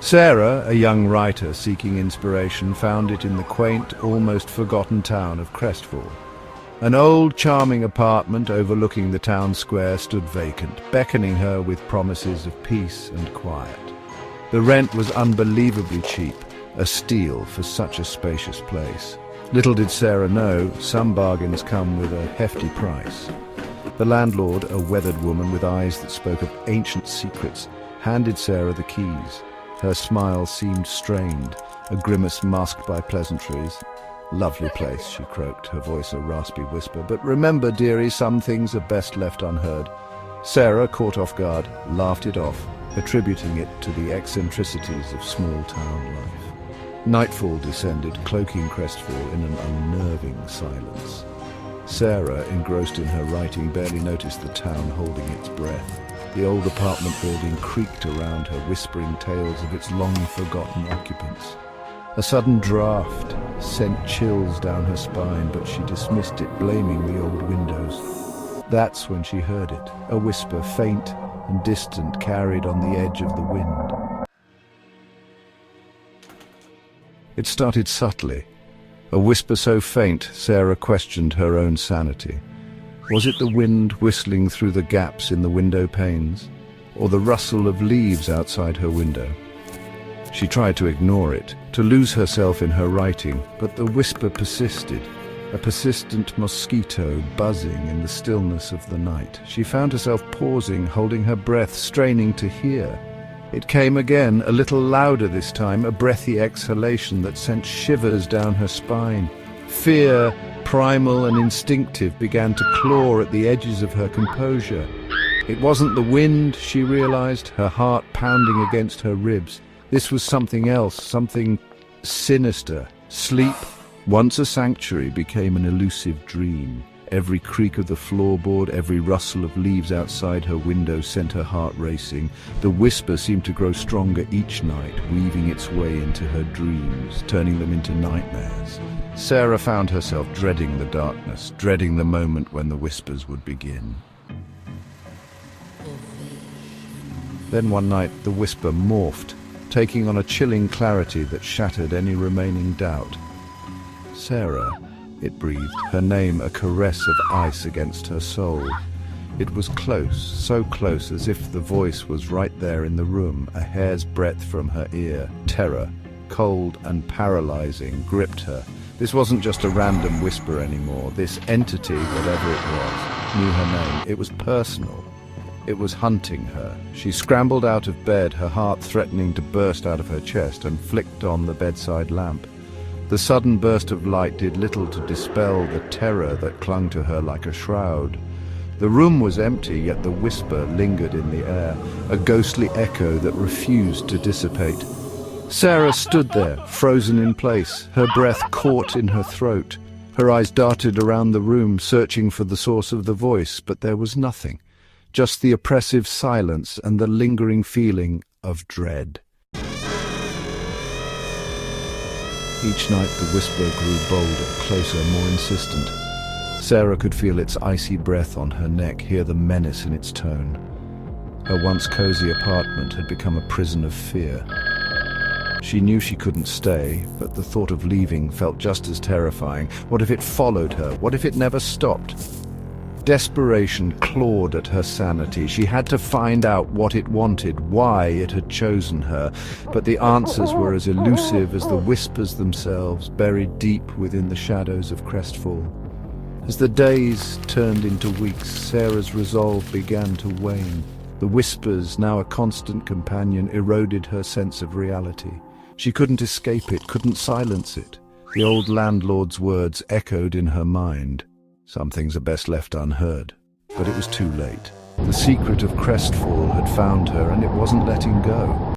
Sarah, a young writer seeking inspiration, found it in the quaint, almost forgotten town of Crestfall. An old, charming apartment overlooking the town square stood vacant, beckoning her with promises of peace and quiet. The rent was unbelievably cheap, a steal for such a spacious place. Little did Sarah know, some bargains come with a hefty price. The landlord, a weathered woman with eyes that spoke of ancient secrets, handed Sarah the keys. Her smile seemed strained, a grimace masked by pleasantries. "Lovely place," she croaked, her voice a raspy whisper. "But remember, dearie, some things are best left unheard." Sarah, caught off guard, laughed it off, attributing it to the eccentricities of small-town life. Nightfall descended, cloaking Crestfall in an unnerving silence. Sarah, engrossed in her writing, barely noticed the town holding its breath. The old apartment building creaked around her, whispering tales of its long-forgotten occupants. A sudden draft sent chills down her spine, but she dismissed it, blaming the old windows. That's when she heard it, a whisper, faint and distant, carried on the edge of the wind. It started subtly, a whisper so faint Sarah questioned her own sanity. Was it the wind whistling through the gaps in the window panes, or the rustle of leaves outside her window? She tried to ignore it, to lose herself in her writing, but the whisper persisted, a persistent mosquito buzzing in the stillness of the night. She found herself pausing, holding her breath, straining to hear. It came again, a little louder this time, a breathy exhalation that sent shivers down her spine. Fear, primal and instinctive, began to claw at the edges of her composure. It wasn't the wind, she realized, her heart pounding against her ribs. This was something else, something sinister. Sleep, once a sanctuary, became an elusive dream. Every creak of the floorboard, every rustle of leaves outside her window sent her heart racing. The whisper seemed to grow stronger each night, weaving its way into her dreams, turning them into nightmares. Sarah found herself dreading the darkness, dreading the moment when the whispers would begin. Then one night the whisper morphed, taking on a chilling clarity that shattered any remaining doubt. "Sarah," it breathed, her name a caress of ice against her soul. It was close, so close as if the voice was right there in the room, a hair's breadth from her ear. Terror, cold and paralyzing, gripped her. This wasn't just a random whisper anymore. This entity, whatever it was, knew her name. It was personal. It was hunting her. She scrambled out of bed, her heart threatening to burst out of her chest, and flicked on the bedside lamp. The sudden burst of light did little to dispel the terror that clung to her like a shroud. The room was empty, yet the whisper lingered in the air, a ghostly echo that refused to dissipate. Sarah stood there, frozen in place, her breath caught in her throat. Her eyes darted around the room, searching for the source of the voice, but there was nothing. Just the oppressive silence and the lingering feeling of dread. Each night the whisper grew bolder, closer, more insistent. Sarah could feel its icy breath on her neck, hear the menace in its tone. Her once cozy apartment had become a prison of fear. She knew she couldn't stay, but the thought of leaving felt just as terrifying. What if it followed her? What if it never stopped? Desperation clawed at her sanity. She had to find out what it wanted, why it had chosen her. But the answers were as elusive as the whispers themselves, buried deep within the shadows of Crestfall. As the days turned into weeks, Sarah's resolve began to wane. The whispers, now a constant companion, eroded her sense of reality. She couldn't escape it, couldn't silence it. The old landlord's words echoed in her mind. Some things are best left unheard. But it was too late. The secret of Crestfall had found her, and it wasn't letting go.